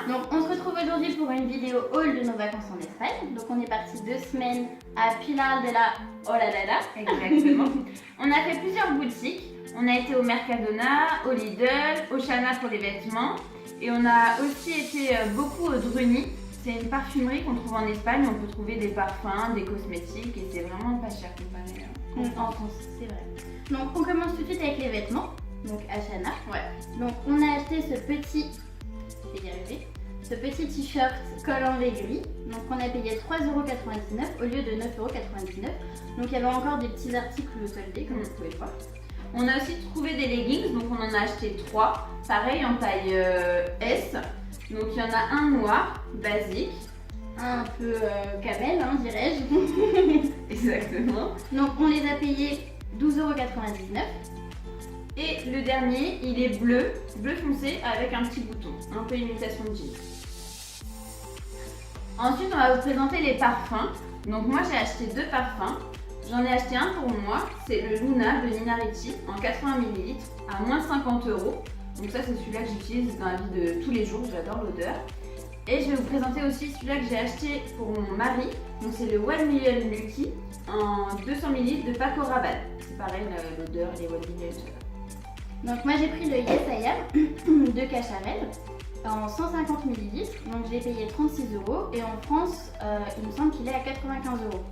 Donc on se retrouve aujourd'hui pour une vidéo haul de nos vacances en Espagne. Donc on est parti 2 semaines à Pilar de la Oladada. Exactement. On a fait plusieurs boutiques. On a été au Mercadona, au Lidl, au Chana pour les vêtements. Et on a aussi été beaucoup au Druni. C'est une parfumerie qu'on trouve en Espagne. On peut trouver des parfums, des cosmétiques et c'est vraiment pas cher comparé en France. C'est vrai. Donc on commence tout de suite avec les vêtements. Donc à Chana. Ouais. Donc on a acheté ce petit t-shirt col enlevé gris. Donc on a payé 3,99 € au lieu de 9,99 €. Donc il y avait encore des petits articles soldés comme vous pouvez voir. On a aussi trouvé des leggings, donc on en a acheté 3, pareil en taille S. Donc il y en a un noir, basique. Un peu camel, hein, dirais-je. Exactement. Donc on les a payés 12,99 €. Et le dernier, il est bleu foncé avec un petit bouton, un peu imitation de jean. Ensuite, on va vous présenter les parfums. Donc moi, j'ai acheté 2 parfums. J'en ai acheté un pour moi, c'est le Luna de Nina Ricci en 80 ml à moins 50 €. Donc ça, c'est celui-là que j'utilise dans la vie de tous les jours, j'adore l'odeur. Et je vais vous présenter aussi celui-là que j'ai acheté pour mon mari. Donc c'est le 1 Million Lucky en 200 ml de Paco Rabanne. C'est pareil, l'odeur, les 1 Million. Donc moi j'ai pris le Yes I Am de Cacharel en 150 ml. Donc j'ai payé 36 € et en France il me semble qu'il est à 95 €. Donc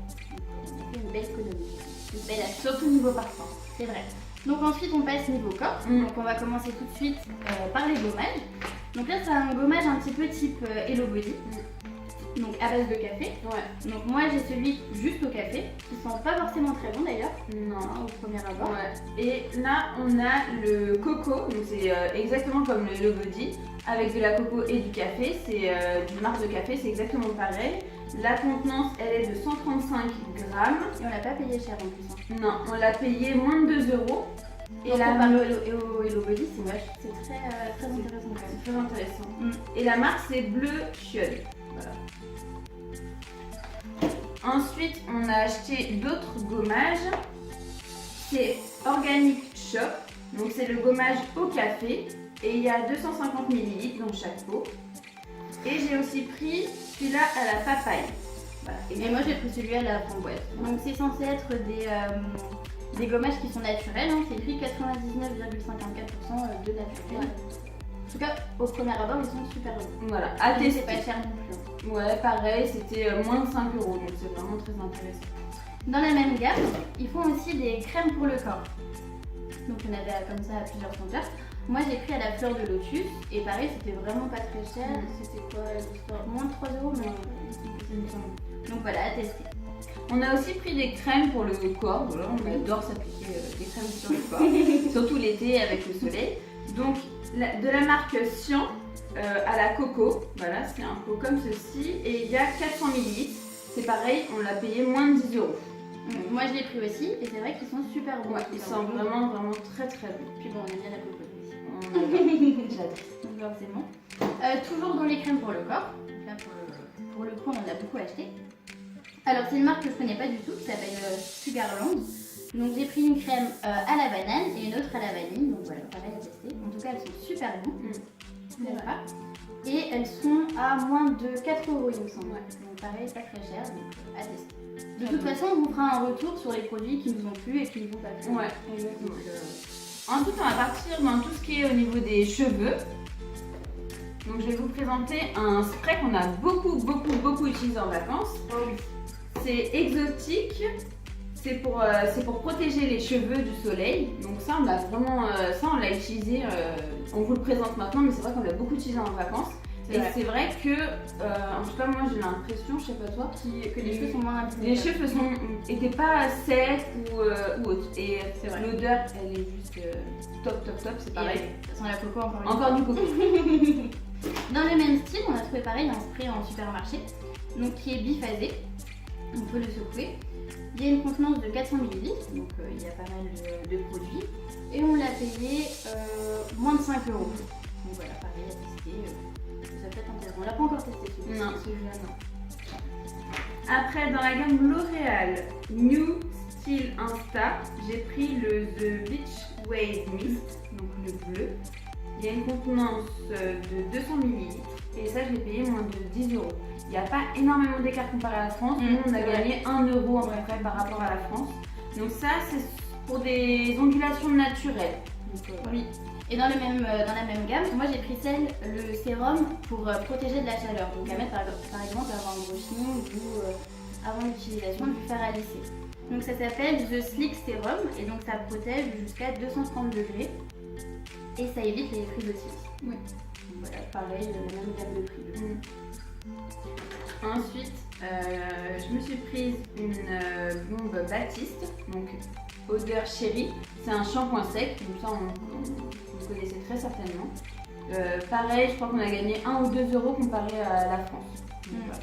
on a fait une belle économie. Une belle achat. Surtout niveau parfum. C'est vrai. Donc ensuite on passe niveau corps. Donc on va commencer tout de suite par les gommages. Donc là c'est un gommage un petit peu type Hello Body. Donc à base de café. Ouais. Donc moi j'ai celui juste au café, qui sent pas forcément très bon d'ailleurs. Non. Au premier abord. Ouais. Et là on a le coco, donc c'est exactement comme le Hello Body, avec de la coco et du café. C'est du marque de café, c'est exactement pareil. La contenance elle est de 135 grammes. Et on l'a pas payé cher en plus. Hein. Non, on l'a payé moins de 2 €. Et là, au Hello Body, c'est très intéressant quand même. C'est très intéressant. Et la marque c'est Bleu Chiol. Voilà. Ensuite, on a acheté d'autres gommages. C'est Organic Shop. Donc c'est le gommage au café. Et il y a 250 ml dans chaque pot. Et j'ai aussi pris celui-là à la papaye. Voilà. Et moi j'ai pris celui à la framboise. Donc c'est censé être des gommages qui sont naturels. Hein. C'est écrit 99,54% de naturel. Ouais. En tout cas, au premier abord, ils sont super bons. Voilà, à tester. C'est pas cher non plus. Ouais, pareil, c'était moins de 5 €, donc c'est vraiment très intéressant. Dans la même gamme, ils font aussi des crèmes pour le corps. Donc on avait comme ça à plusieurs senteurs. Moi j'ai pris à la fleur de lotus et pareil, c'était vraiment pas très cher. C'était quoi l'histoire? Moins de 3 €, mais donc voilà, à tester. On a aussi pris des crèmes pour le corps. Voilà, on adore s'appliquer des crèmes sur le corps, surtout l'été avec le soleil. Donc de la marque Sian à la coco, voilà, c'est un pot comme ceci et il y a 400 ml. C'est pareil, on l'a payé moins de 10 €. Moi je l'ai pris aussi et c'est vrai qu'ils sont super bons. Ouais, ils sont vraiment très très bons. Puis bon, on aime bien la coco aussi. J'adore. Forcément. Toujours dans les crèmes pour le corps. Donc là pour le coup on en a beaucoup acheté. Alors c'est une marque que je connais pas du tout qui s'appelle Sugarland. Donc j'ai pris une crème à la banane et une autre à la vanille. Donc voilà, pareil à tester. En tout cas elles sont super bonnes. Voilà. Et elles sont à moins de 4 € il me semble. Ouais. Donc pareil, pas très cher, donc à tester. De toute façon, on vous fera un retour sur les produits qui nous ont plu et qui ne vous ont pas plu. Ouais, exactement. Ensuite, on va partir dans tout ce qui est au niveau des cheveux. Donc je vais vous présenter un spray qu'on a beaucoup utilisé en vacances. C'est exotique. c'est pour protéger les cheveux du soleil. Donc ça, on a vraiment, ça on l'a utilisé, on vous le présente maintenant, mais c'est vrai qu'on l'a beaucoup utilisé en vacances. Et c'est vrai que, en tout cas moi j'ai l'impression, je sais pas toi, Que les cheveux sont moins abîmés. les cheveux étaient pas secs ou autres. Et C'est vrai. l'odeur, elle est juste top, c'est pareil. Ça sent la coco encore une Encore du coco. Dans le même style, on a trouvé pareil un spray en supermarché, donc qui est biphasé. On peut le secouer. Il y a une contenance de 400 ml, donc il y a pas mal de produits. Et on l'a payé moins de 5 €. Donc voilà, pareil à tester. Ça peut être intéressant. On l'a pas encore testé Non. celui-là, non. Après, dans la gamme L'Oréal New Style Insta, j'ai pris le The Beach Wave Mist, donc le bleu. Il y a une contenance de 200 ml et ça, je l'ai payé moins de 10 €. Il n'y a pas énormément d'écart comparé à la France. Nous, on a gagné 1 € à peu près par rapport à la France. Donc ça, c'est pour des ondulations naturelles. Donc, Oui. Et dans la même gamme, moi j'ai pris le sérum pour protéger de la chaleur. Donc à mettre par exemple avant le brushing ou avant l'utilisation du fer à lisser. Donc ça s'appelle The Slick Serum et donc ça protège jusqu'à 230 degrés et ça évite les prises de cils. Oui. Donc voilà, pareil, la même gamme de prix. Ensuite, je me suis prise une bombe Baptiste, donc odeur chérie. C'est un shampoing sec, donc ça vous connaissez très certainement. Pareil, je crois qu'on a gagné 1 ou 2 € comparé à la France. Donc, voilà.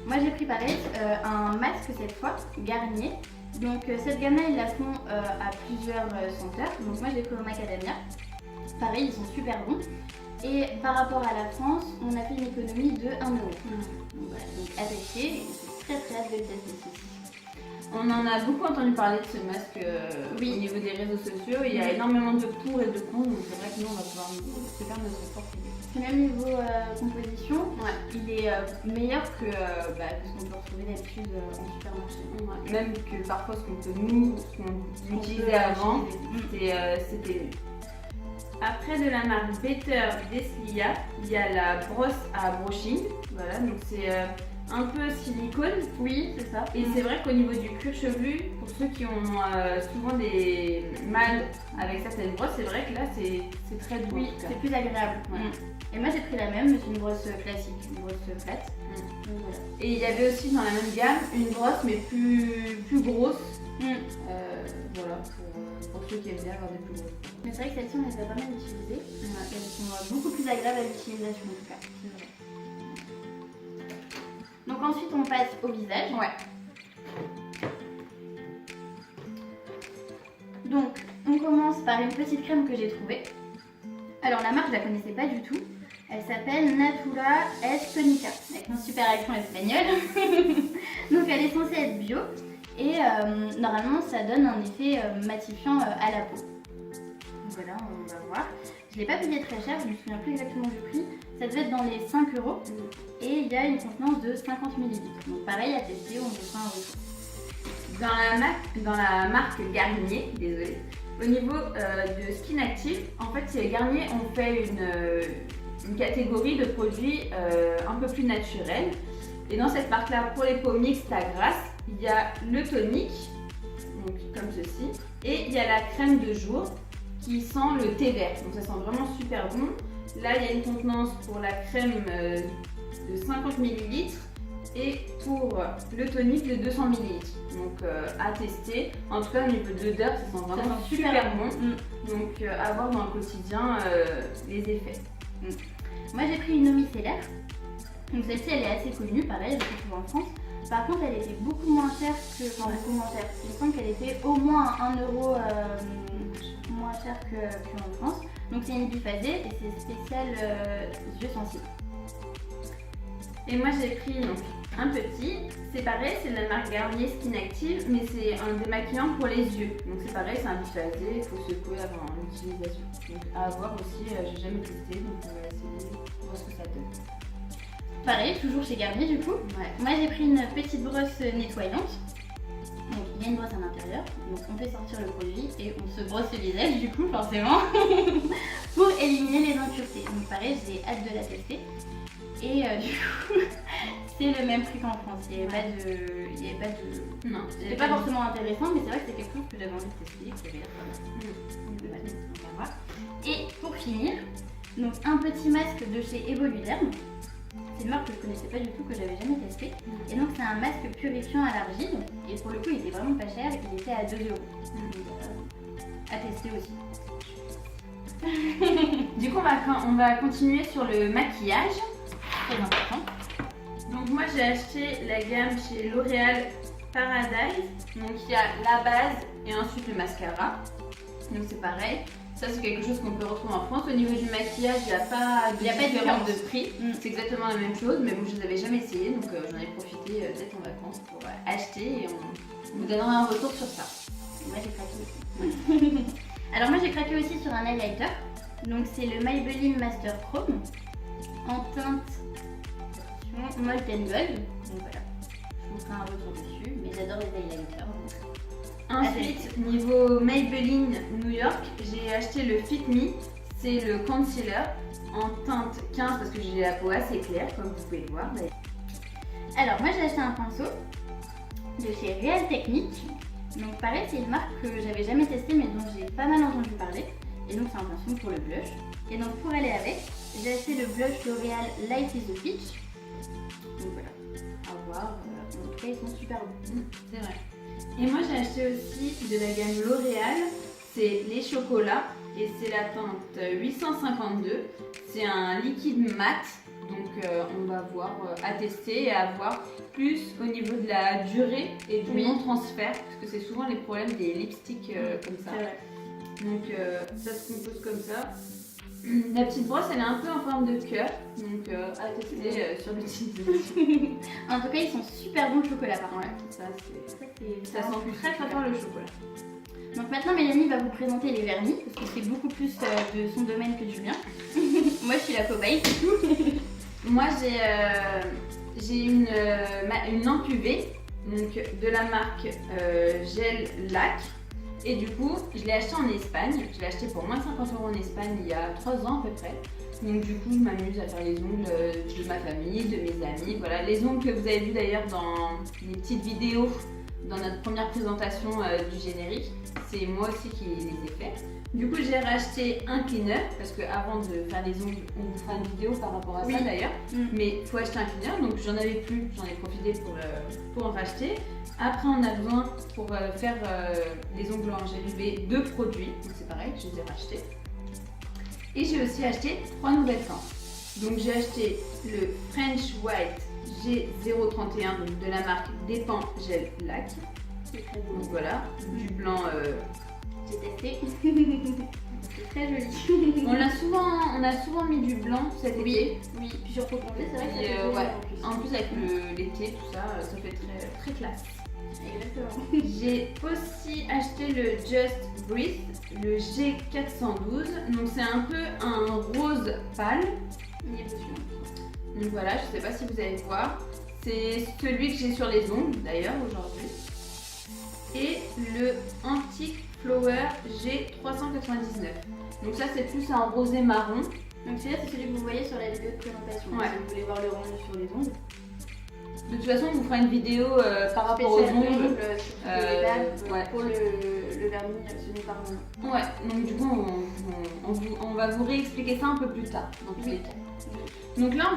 Moi j'ai pris pareil un masque cette fois, Garnier. Donc cette gamme-là ils la font à plusieurs senteurs. Donc moi j'ai pris au Macadamia. Pareil, ils sont super bons. Et par rapport à la France, on a fait une économie de 1 €. Donc voilà, donc à tester, c'est très hâte de le tester ceci. On en a beaucoup entendu parler de ce masque Oui. au niveau des réseaux sociaux. Il y a énormément de pour et de contre, donc c'est vrai que nous on va pouvoir se faire notre propre idée. Puis même niveau composition, Ouais. il est meilleur que ce qu'on peut retrouver d'habitude en supermarché. Ouais. Même que parfois ce qu'on utilisait avant, c'était mieux. Après, de la marque Better Deslia, il y a la brosse à brushing. Voilà, donc c'est un peu silicone. Oui, c'est ça. Et c'est vrai qu'au niveau du cuir chevelu, pour ceux qui ont souvent des mal avec certaines brosses, c'est vrai que là c'est très doux. Oui, en tout cas. c'est plus agréable. Ouais. Et moi j'ai pris la même, mais c'est une brosse classique, une brosse plate. Donc, voilà. Et il y avait aussi dans la même gamme une brosse mais plus grosse. Voilà, pour ceux qui aiment bien avoir des plus grosses. Mais c'est vrai que celle-ci on les a pas mal utilisées. Elles sont beaucoup plus agréables à l'utilisation en tout cas. C'est vrai. Donc ensuite on passe au visage. Ouais. Donc on commence par une petite crème que j'ai trouvée. Alors la marque je la connaissais pas du tout. Elle s'appelle Natura S Tonica avec un super accent espagnol. Donc elle est censée être bio et normalement ça donne un effet matifiant à la peau. Voilà, on va voir. Je l'ai pas payé très cher, je me souviens plus exactement du prix. Ça devait être dans les 5 € et il y a une contenance de 50 ml. Donc pareil à tester, on vous fera un retour. Dans la marque Garnier, désolée, au niveau de Skin Active, en fait c'est Garnier ont fait une catégorie de produits un peu plus naturels. Et dans cette marque-là, pour les peaux mixtes à grasse, il y a le tonique, donc comme ceci, et il y a la crème de jour qui sent le thé vert. Donc ça sent vraiment super bon. Là, il y a une contenance pour la crème de 50 ml et pour le tonique de 200 ml. Donc à tester. En tout cas, au niveau de l'odeur, ça sent vraiment super bon. Donc à voir dans le quotidien les effets. Moi j'ai pris une eau micellaire. Donc celle-ci elle est assez connue, pareil, elle se trouve en France. Par contre elle était beaucoup moins chère que. Enfin beaucoup moins chère. Il me semble qu'elle était au moins 1 € moins chère qu'en France. Donc c'est une biphasée et c'est spécial yeux sensibles. Et moi j'ai pris donc un petit, c'est pareil, c'est de la marque Garnier Skin Active, mais c'est un démaquillant pour les yeux. Donc c'est pareil, c'est un biphasé, il faut secouer avant l'utilisation. Donc à voir aussi, j'ai jamais testé, donc on va essayer de voir ce que ça donne. Pareil, toujours chez Garnier du coup. Ouais. Moi j'ai pris une petite brosse nettoyante. Donc il y a une brosse à l'intérieur, donc on fait sortir le produit et on se brosse le visage du coup forcément pour éliminer les impuretés. Donc pareil, j'ai hâte de la tester. Et du coup, C'est le même prix qu'en France. Il n'y avait pas de. Non, C'était pas forcément intéressant, mais c'est vrai que c'est quelque chose que j'avais envie de tester, qui avait l'air pas mal. Donc, on va voir. Et pour finir, donc un petit masque de chez Evoluderm. C'est une marque que je connaissais pas du tout, que j'avais jamais testé. Et donc c'est un masque purifiant à l'argile. Et pour le coup, il était vraiment pas cher. Il était à 2 €. Donc, à tester aussi. Du coup, on va continuer sur le maquillage. Très important. Donc moi j'ai acheté la gamme chez L'Oréal Paradise. Donc il y a la base et ensuite le mascara. Donc c'est pareil. Ça c'est quelque chose qu'on peut retrouver en France. Au niveau du maquillage, il n'y a pas de différence de prix. C'est exactement la même chose, mais bon, je ne les avais jamais essayé, donc j'en ai profité peut-être en vacances pour acheter et on vous donnera un retour sur ça. Moi j'ai craqué aussi. Alors moi j'ai craqué aussi sur un highlighter. Donc c'est le Maybelline Master Chrome en teinte Molten Gold. Donc voilà, je vous ferai un retour dessus, mais j'adore les highlighters. Ensuite, niveau Maybelline New York, j'ai acheté le Fit Me. C'est le concealer en teinte 15 parce que j'ai la peau assez claire, comme vous pouvez le voir. Alors moi j'ai acheté un pinceau de chez Real Technique. Donc pareil, c'est une marque que j'avais jamais testée mais dont j'ai pas mal entendu parler. Et donc c'est un pinceau pour le blush. Et donc pour aller avec, j'ai acheté le blush L'Oréal Light is the Peach. Donc voilà, à voir. En tout cas ils sont super bons. C'est vrai. Et moi j'ai acheté aussi de la gamme L'Oréal, c'est les chocolats et c'est la teinte 852. C'est un liquide mat, donc on va voir à tester et à voir plus au niveau de la durée et du non-transfert, parce que c'est souvent les problèmes des lipsticks comme ça. Donc ça se compose comme ça. La petite brosse elle est un peu en forme de cœur, donc à tester sur l'utilisation. En tout cas ils sont super bons le chocolat par contre. Ça sent très très fort le chocolat. Donc maintenant Mélanie va vous présenter les vernis, parce que c'est beaucoup plus de son domaine que du mien. Moi je suis la cobaye, c'est tout. Moi j'ai une lampe UV, donc de la marque Gel Lac. Et du coup, je l'ai acheté en Espagne. Je l'ai acheté pour moins de 50 € en Espagne il y a 3 ans à peu près. Donc du coup, je m'amuse à faire les ongles de ma famille, de mes amis. Voilà, les ongles que vous avez vus d'ailleurs dans les petites vidéos dans notre première présentation du générique. C'est moi aussi qui les ai faits. Du coup, j'ai racheté un cleaner parce qu'avant de faire les ongles, on vous fera une vidéo par rapport à ça d'ailleurs. Mais il faut acheter un cleaner, donc j'en avais plus, j'en ai profité pour en racheter. Après, on a besoin pour faire les ongles en gel UV 2 produits, donc c'est pareil, je les ai rachetés. Et j'ai aussi acheté 3 nouvelles teintes. Donc j'ai acheté le French White G031 donc de la marque Dépend Gel Lac. C'est très beau. Donc voilà, du blanc. J'ai testé. C'est très joli. On a souvent mis du blanc cet été. Oui, puis sur Cocongé, c'est vrai que ça fait joli en plus avec l'été, tout ça, ça fait très, très classe. Exactement. J'ai aussi acheté le Just Breathe, le G412. Donc c'est un peu un rose pâle. Il est dessus. Donc voilà, je sais pas si vous allez voir. C'est celui que j'ai sur les ongles d'ailleurs aujourd'hui. Et le Antique Flower G399. Donc ça c'est plus un rosé marron. Donc celui-là c'est celui que vous voyez sur la vidéo de présentation. Ouais. Si vous voulez voir le rendu sur les ongles. De toute façon, on vous fera une vidéo par rapport aux ongles. Pour le vernis semi-permanent. Ouais, donc du coup, on va vous réexpliquer ça un peu plus tard, dans tous les cas. Donc là,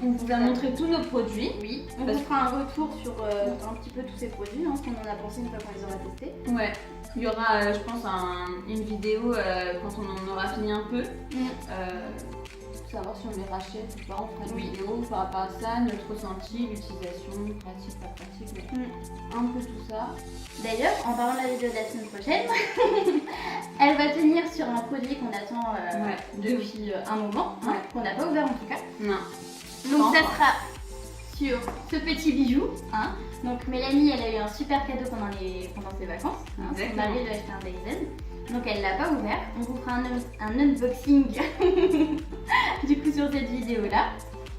on vous a montré tous nos produits. Oui, on vous fera un retour sur un petit peu tous ces produits, ce qu'on en a pensé une fois qu'on les aura testés. Ouais, il y aura, je pense, une vidéo quand on en aura fini un peu. Savoir si on les rachète ou pas, on fera une vidéo par rapport à ça, notre ressenti, l'utilisation, pratique, pas pratique, un peu tout ça. D'ailleurs, en parlant de la vidéo de la semaine prochaine, elle va tenir sur un produit qu'on attend depuis un moment, qu'on n'a pas ouvert en tout cas. Non. Donc ça sera sur ce petit bijou. Donc Mélanie, elle a eu un super cadeau pendant ses vacances. Son mari lui a acheté un Dyson. Donc elle l'a pas ouvert. On vous fera un unboxing du coup sur cette vidéo là.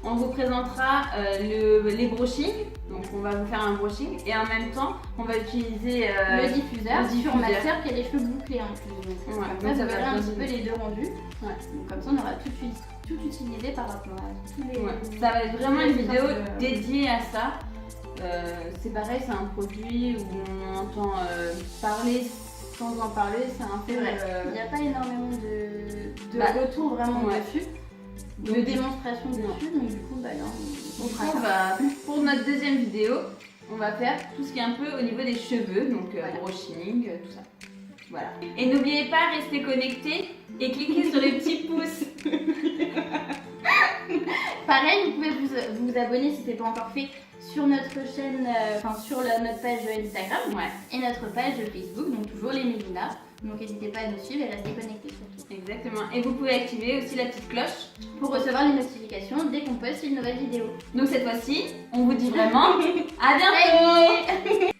On vous présentera les brochings. Donc on va vous faire un brushing et en même temps on va utiliser le diffuseur le sur ma diffuseur. sœur qui a les cheveux bouclés en plus. Donc, Ouais, comme donc ça, ça vous va verrez un bien petit peu aider. les deux rendus. Ouais. Donc, comme ça, on aura tout utilisé par rapport à tous les. Ouais. Ça va être vraiment une vidéo principes, dédiée à ça. C'est pareil, c'est un produit où on entend parler sans en parler, c'est un peu C'est vrai. Il n'y a pas énormément de Bah, retours vraiment ouais. dessus, de Donc, démonstration non. dessus. Donc, du coup, bah là, on fera ça. pour notre deuxième vidéo, on va faire tout ce qui est un peu au niveau des cheveux, donc Voilà. brushing, tout ça. Voilà. Et n'oubliez pas, restez connectés et cliquez sur les petits pouces. Pareil, vous pouvez vous abonner si ce n'est pas encore fait sur notre chaîne, sur notre page Instagram Ouais, et notre page Facebook, donc toujours les Mélina. Donc n'hésitez pas à nous suivre et restez connectés surtout. exactement. Et vous pouvez activer aussi la petite cloche. Pour recevoir les notifications dès qu'on poste une nouvelle vidéo. Donc cette fois-ci, on vous dit vraiment à bientôt. Salut